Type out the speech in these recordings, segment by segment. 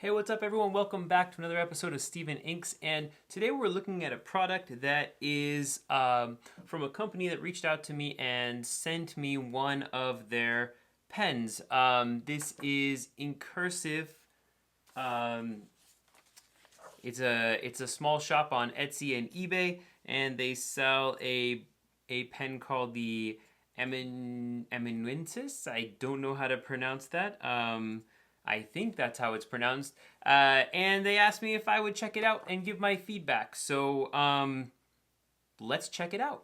Hey, what's up everyone? Welcome back to another episode of Steven Inks, and today we're looking at a product that is from a company that reached out to me and sent me one of their pens. This is Inkursive. Um, it's a small shop on Etsy and eBay, and they sell a pen called the Amanuensis. I don't know how to pronounce that. I think that's how it's pronounced. And they asked me if I would check it out and give my feedback. So let's check it out.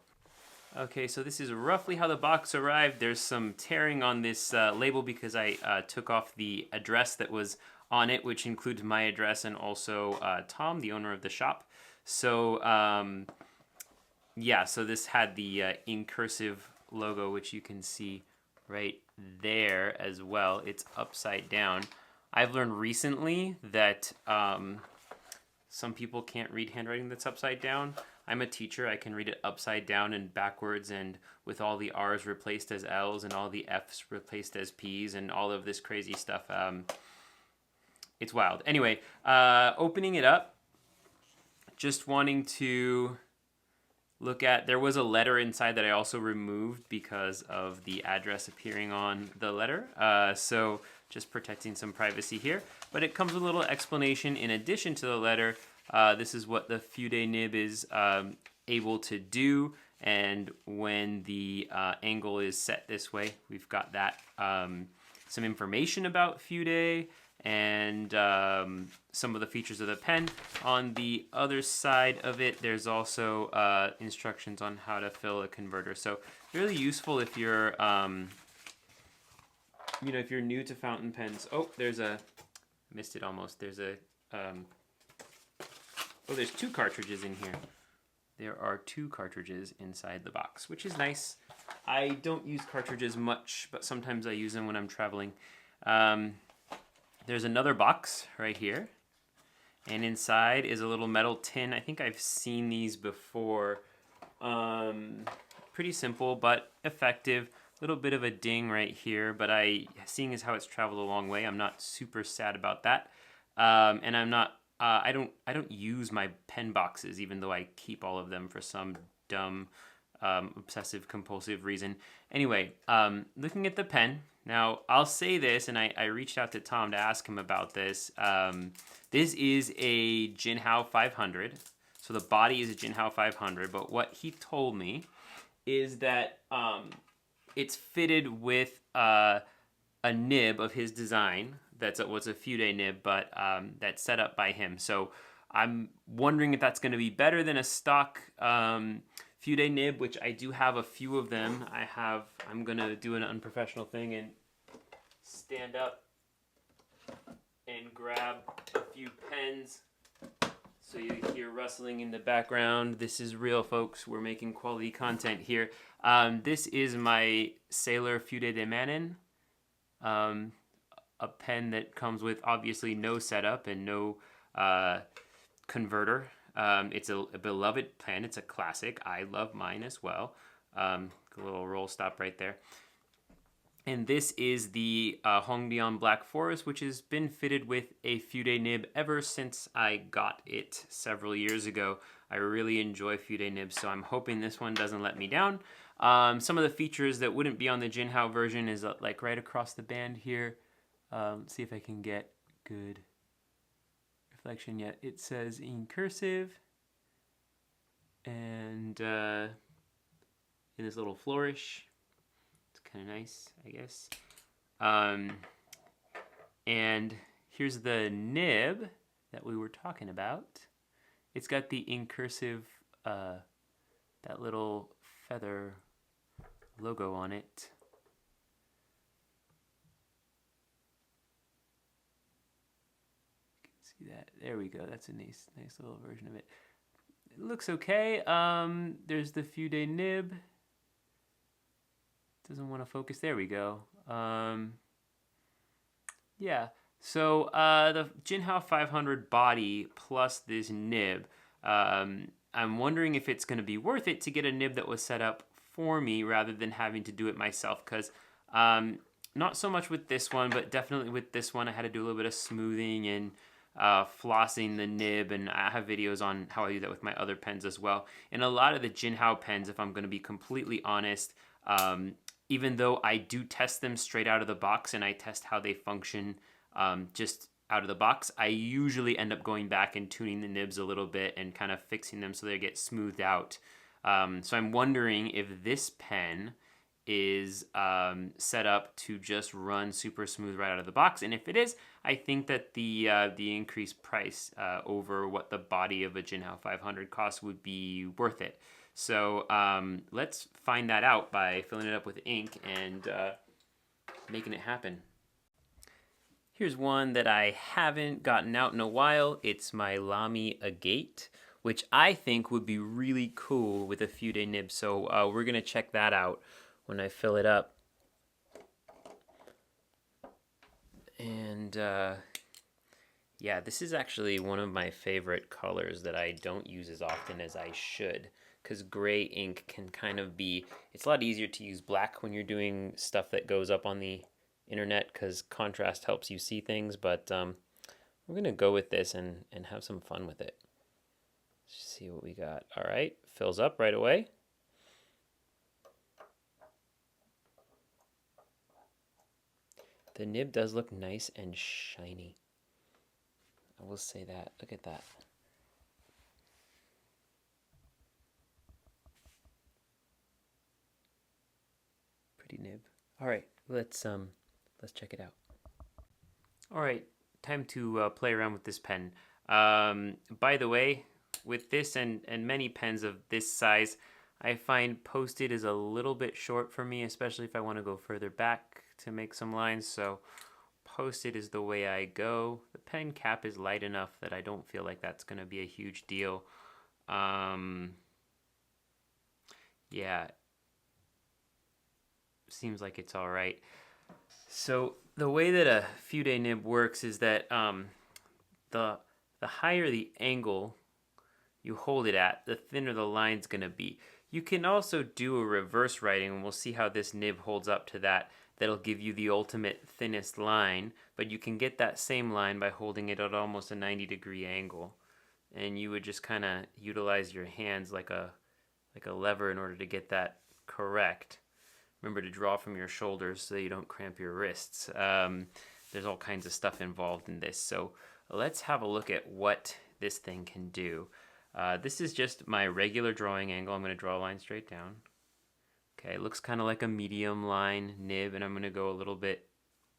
Okay, so this is roughly how the box arrived. There's some tearing on this label because I took off the address that was on it, which includes my address and also Tom, the owner of the shop. So yeah, so this had the Inkursive logo, which you can see right there as well. It's upside down. I've learned recently that some people can't read handwriting that's upside down. I'm a teacher. I can read it upside down and backwards, and with all the R's replaced as L's and all the F's replaced as P's and all of this crazy stuff. It's wild. Anyway, opening it up, just wanting to look at, there was a letter inside that I also removed because of the address appearing on the letter. So just protecting some privacy here. But it comes with a little explanation in addition to the letter. This is what the Fude nib is able to do. And when the angle is set this way, we've got that. Some information about Fude and some of the features of the pen. On the other side of it, there's also instructions on how to fill a converter. So really useful if you're, if you're new to fountain pens. Oh, missed it almost. There's there's two cartridges in here. There are two cartridges inside the box, which is nice. I don't use cartridges much, but sometimes I use them when I'm traveling. There's another box right here, and inside is a little metal tin. I think I've seen these before. Pretty simple, but effective. A little bit of a ding right here, but seeing as how it's traveled a long way, I'm not super sad about that. And I'm not, I don't use my pen boxes, even though I keep all of them for some dumb, obsessive compulsive reason. Anyway, looking at the pen. Now, I'll say this, and I reached out to Tom to ask him about this. This is a Jinhao 500. So the body is a Jinhao 500, but what he told me is that it's fitted with a nib of his design. That's what's a Fude nib, but that's set up by him. So I'm wondering if that's going to be better than a stock Fude nib, which I do have a few of them. I'm going to do an unprofessional thing and stand up and grab a few pens so you hear rustling in the background. This is real, folks. We're making quality content here. This is my Sailor Fude de Manin, a pen that comes with obviously no setup and no converter. It's a beloved pen. It's a classic. I love mine as well. A little roll stop right there. And this is the Hongbian Black Forest, which has been fitted with a Fude nib ever since I got it several years ago. I really enjoy Fude nibs, so I'm hoping this one doesn't let me down. Some of the features that wouldn't be on the Jinhao version is like right across the band here. Let's see if I can get good reflection yet. It says Inkursive, and in this little flourish. It's kind of nice, I guess. And here's the nib that we were talking about. It's got the Inkursive, that little feather logo on it. See that? There we go. That's a nice little version of it. It looks okay. There's the Fude nib. Doesn't want to focus. There we go. Yeah. So the Jinhao 500 body plus this nib. I'm wondering if it's going to be worth it to get a nib that was set up for me rather than having to do it myself. Because not so much with this one, but definitely with this one, I had to do a little bit of smoothing and flossing the nib, and I have videos on how I do that with my other pens as well. And a lot of the Jinhao pens, if I'm going to be completely honest, even though I do test them straight out of the box and I test how they function just out of the box, I usually end up going back and tuning the nibs a little bit and kind of fixing them so they get smoothed out. So I'm wondering if this pen is set up to just run super smooth right out of the box, and if it is, I think that the increased price over what the body of a Jinhao 500 costs would be worth it. So let's find that out by filling it up with ink and making it happen. Here's one that I haven't gotten out in a while. It's my Lamy Agate, which I think would be really cool with a Fude nib. So we're gonna check that out when I fill it up. And yeah, this is actually one of my favorite colors that I don't use as often as I should, because gray ink can kind of be, it's a lot easier to use black when you're doing stuff that goes up on the internet because contrast helps you see things, but we're gonna go with this and have some fun with it. Let's see what we got. All right, fills up right away. The nib does look nice and shiny. I will say that. Look at that. Pretty nib. All right, let's check it out. All right, time to play around with this pen. By the way, with this and many pens of this size, I find Post-it is a little bit short for me, especially if I want to go further back to make some lines. So Post-it is the way I go. The pen cap is light enough that I don't feel like that's going to be a huge deal. Yeah, seems like it's all right. So the way that a Fude nib works is that the higher the angle you hold it at, the thinner the line's going to be. You can also do a reverse writing, and we'll see how this nib holds up to that. That'll give you the ultimate thinnest line, but you can get that same line by holding it at almost a 90-degree angle. And you would just kind of utilize your hands like a lever in order to get that correct. Remember to draw from your shoulders so you don't cramp your wrists. There's all kinds of stuff involved in this. So let's have a look at what this thing can do. This is just my regular drawing angle. I'm going to draw a line straight down. Okay, it looks kind of like a medium line nib, and I'm going to go a little bit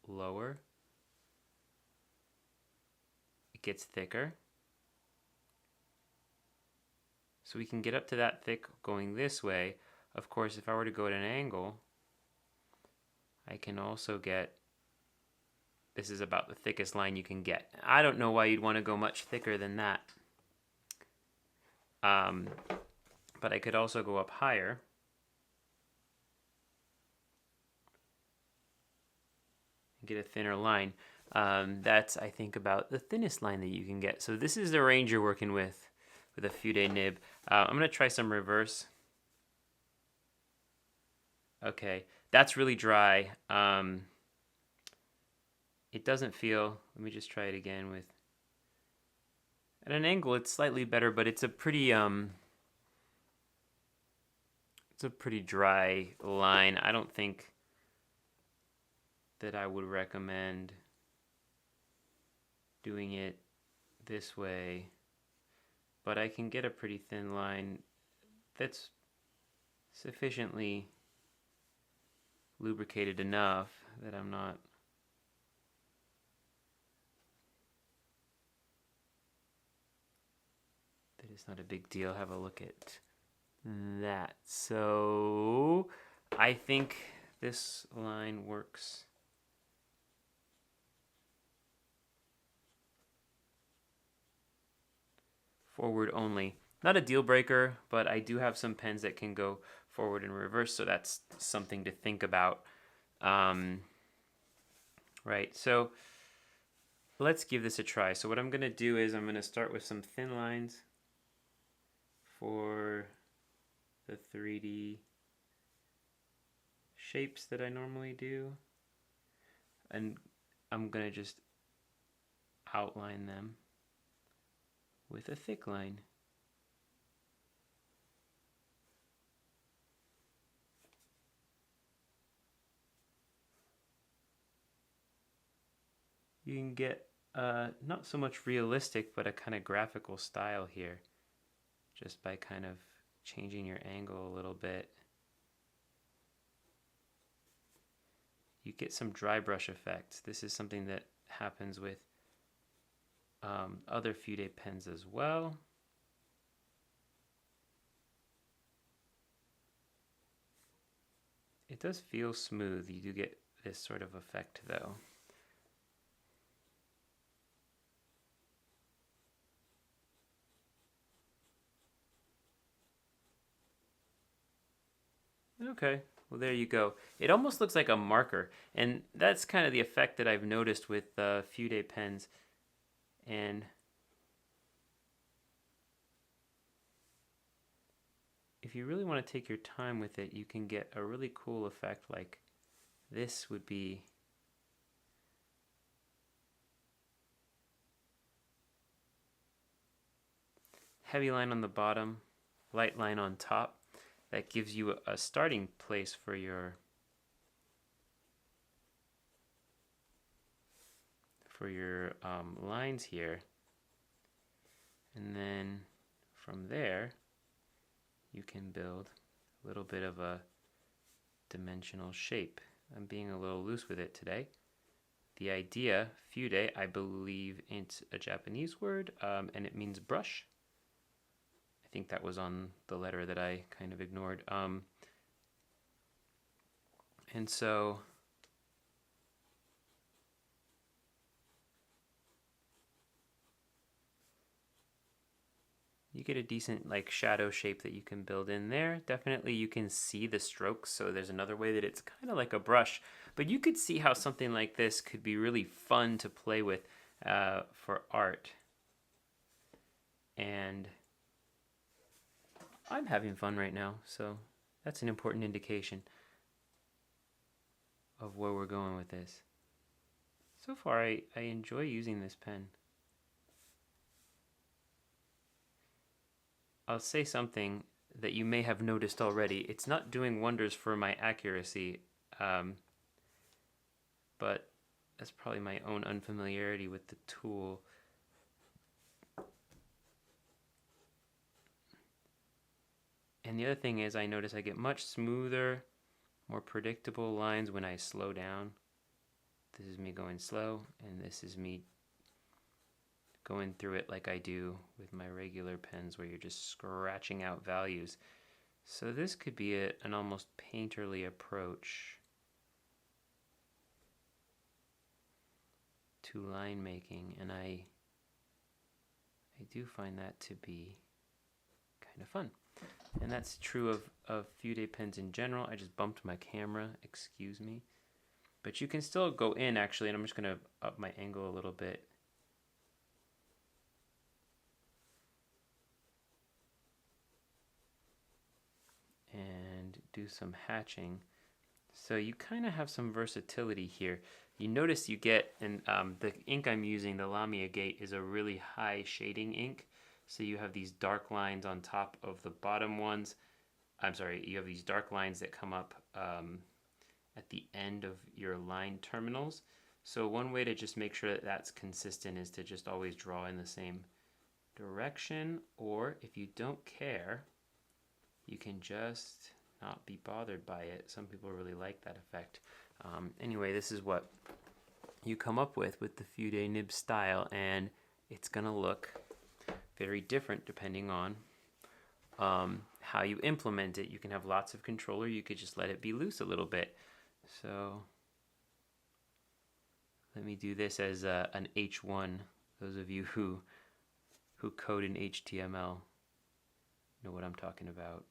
lower. It gets thicker. So we can get up to that thick going this way. Of course, if I were to go at an angle, I can also get, this is about the thickest line you can get. I don't know why you'd want to go much thicker than that. But I could also go up higher. And get a thinner line. That's, I think, about the thinnest line that you can get. So this is the range you're working with a Fude nib. I'm going to try some reverse. Okay, that's really dry. It doesn't feel, let me just try it again with, at an angle it's slightly better, but it's a pretty dry line. I don't think that I would recommend doing it this way, but I can get a pretty thin line that's sufficiently lubricated enough that I'm not it's not a big deal. Have a look at that. So I think this line works. Forward only. Not a deal breaker, but I do have some pens that can go forward and reverse, so that's something to think about. Right, so let's give this a try. So what I'm going to do is I'm going to start with some thin lines for the 3D shapes that I normally do, and I'm going to just outline them. with a thick line. You can get not so much realistic, but a kind of graphical style here, just by kind of changing your angle a little bit. You get some dry brush effects. This is something that happens with other Fude pens as well. It does feel smooth. You do get this sort of effect though. Okay, well there you go. It almost looks like a marker, and that's kind of the effect that I've noticed with Fude pens. And if you really want to take your time with it, you can get a really cool effect like this would be heavy line on the bottom, light line on top. That gives you a starting place for your lines here, and then from there you can build a little bit of a dimensional shape. I'm being a little loose with it today. The idea, Fude, I believe it's a Japanese word, and it means brush. I think that was on the letter that I kind of ignored. And so you get a decent like shadow shape that you can build in there. Definitely you can see the strokes, so there's another way that it's kind of like a brush. But you could see how something like this could be really fun to play with for art. And I'm having fun right now, so that's an important indication of where we're going with this. So far, I enjoy using this pen. I'll say something that you may have noticed already. It's not doing wonders for my accuracy, but that's probably my own unfamiliarity with the tool. And the other thing is I notice I get much smoother, more predictable lines when I slow down. This is me going slow, and this is me going through it like I do with my regular pens where you're just scratching out values. So this could be an almost painterly approach to line making, and I do find that to be kind of fun. And that's true of Fude pens in general. I just bumped my camera, excuse me. But you can still go in actually, and I'm just gonna up my angle a little bit. And do some hatching. So you kind of have some versatility here. You notice you get, and the ink I'm using, the Lamia Gate, is a really high shading ink. So you have these dark lines on top of the bottom ones. I'm sorry, you have these dark lines that come up at the end of your line terminals. So one way to just make sure that that's consistent is to just always draw in the same direction, or if you don't care, you can just not be bothered by it. Some people really like that effect. Anyway, this is what you come up with the Fude nib style, and it's gonna look very different depending on how you implement it. You can have lots of control, or you could just let it be loose a little bit. So let me do this as an H1. Those of you who code in HTML know what I'm talking about.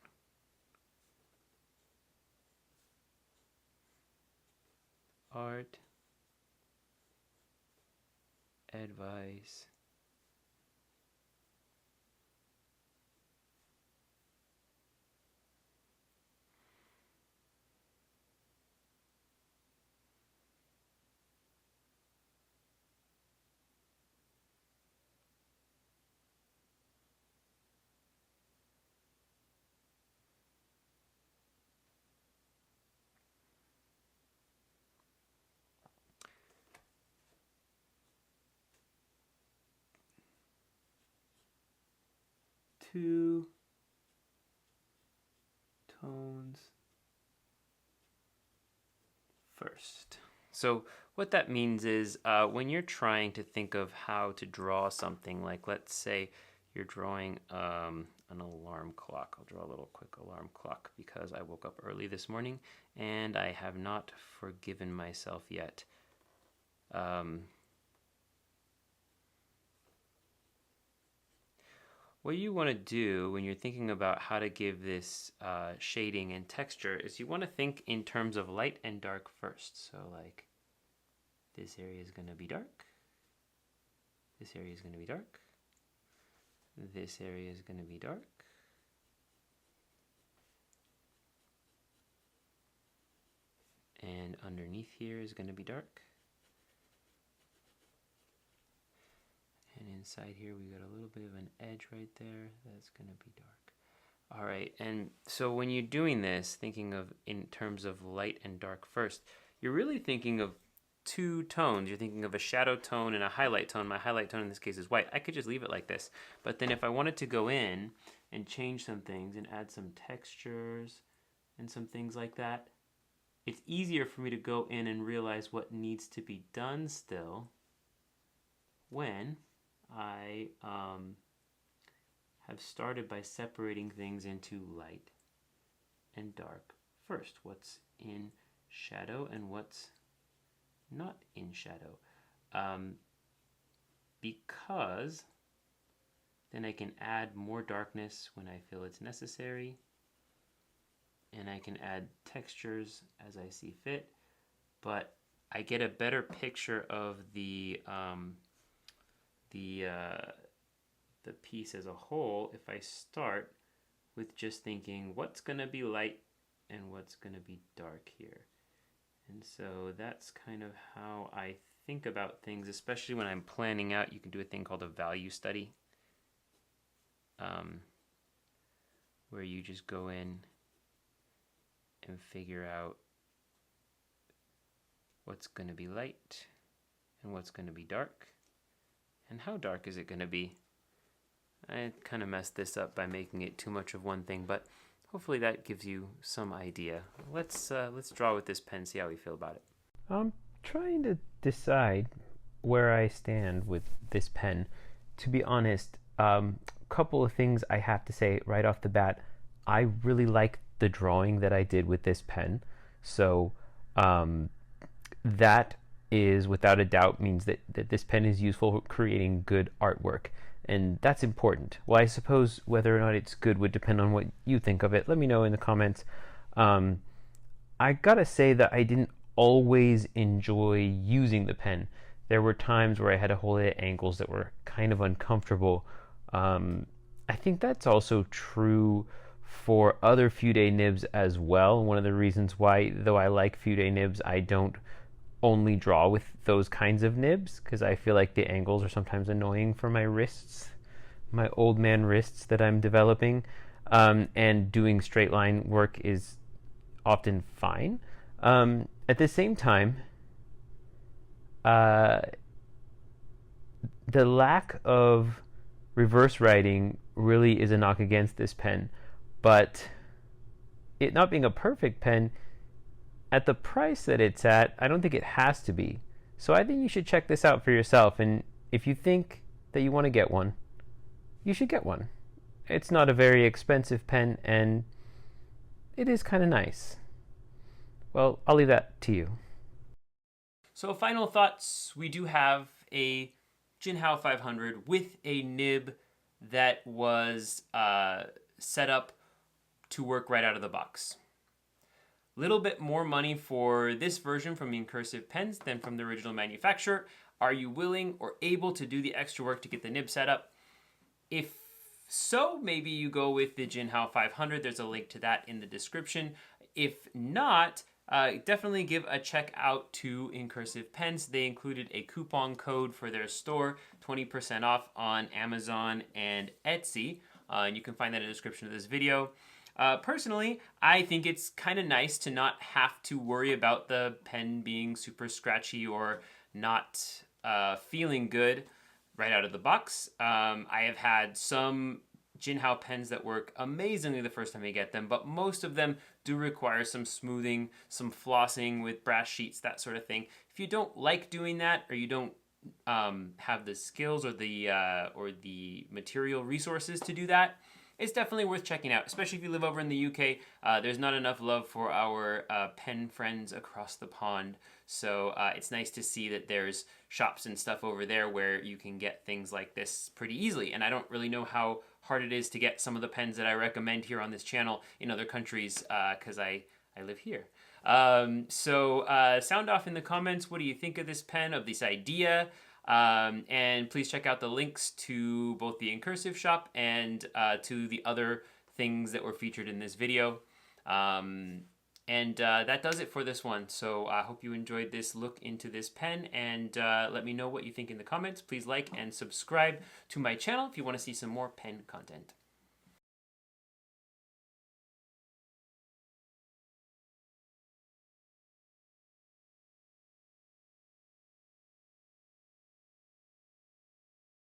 Art, advice, 2 tones first. So what that means is when you're trying to think of how to draw something, like let's say you're drawing an alarm clock. I'll draw a little quick alarm clock because I woke up early this morning and I have not forgiven myself yet. What you want to do when you're thinking about how to give this shading and texture is you want to think in terms of light and dark first. So like this area is going to be dark. This area is going to be dark. This area is going to be dark. And underneath here is going to be dark. And inside here we got a little bit of an edge right there. That's going to be dark. All right, and so when you're doing this, thinking of in terms of light and dark first, you're really thinking of 2 tones. You're thinking of a shadow tone and a highlight tone. My highlight tone in this case is white. I could just leave it like this. But then if I wanted to go in and change some things and add some textures and some things like that, it's easier for me to go in and realize what needs to be done still when I have started by separating things into light and dark first. What's in shadow and what's not in shadow. Because then I can add more darkness when I feel it's necessary, and I can add textures as I see fit, but I get a better picture of the piece as a whole if I start with just thinking what's going to be light and what's going to be dark here. And so that's kind of how I think about things, especially when I'm planning out. You can do a thing called a value study, where you just go in and figure out what's going to be light and what's going to be dark and how dark is it going to be. I kind of messed this up by making it too much of one thing, but hopefully that gives you some idea. Let's draw with this pen, see how we feel about it. I'm trying to decide where I stand with this pen. To be honest, couple of things I have to say right off the bat. I really like the drawing that I did with this pen. So that is without a doubt means that this pen is useful for creating good artwork. And that's important. Well, I suppose whether or not it's good would depend on what you think of it. Let me know in the comments. I gotta say that I didn't always enjoy using the pen. There were times where I had to hold it at angles that were kind of uncomfortable. I think that's also true for other Fude nibs as well. One of the reasons why, though I like Fude nibs, I don't only draw with those kinds of nibs, because I feel like the angles are sometimes annoying for my wrists, my old man wrists that I'm developing, and doing straight line work is often fine. At the same time, the lack of reverse writing really is a knock against this pen, but it not being a perfect pen, at the price that it's at, I don't think it has to be. So I think you should check this out for yourself, and if you think that you want to get one, you should get one. It's not a very expensive pen, and it is kind of nice. Well, I'll leave that to you. So final thoughts, we do have a Jinhao 500 with a nib that was set up to work right out of the box. Little bit more money for this version from Inkursive pens than from the original manufacturer. Are you willing or able to do the extra work to get the nib set up? If so, maybe you go with the Jinhao 500. There's a link to that in the description. If not, definitely give a check out to Inkursive pens. They included a coupon code for their store, 20% off on Amazon and Etsy. And you can find that in the description of this video. Personally, I think it's kind of nice to not have to worry about the pen being super scratchy or not feeling good right out of the box. I have had some Jinhao pens that work amazingly the first time you get them, but most of them do require some smoothing, some flossing with brass sheets, that sort of thing. If you don't like doing that, or you don't have the skills or the material resources to do that, it's definitely worth checking out, especially if you live over in the UK. There's not enough love for our pen friends across the pond, so it's nice to see that there's shops and stuff over there where you can get things like this pretty easily. And I don't really know how hard it is to get some of the pens that I recommend here on this channel in other countries, because I live here. Sound off in the comments. What do you think of this pen, of this idea? And please check out the links to both the Inkursive shop and to the other things that were featured in this video. That does it for this one. So I hope you enjoyed this look into this pen, and let me know what you think in the comments. Please like and subscribe to my channel if you want to see some more pen content.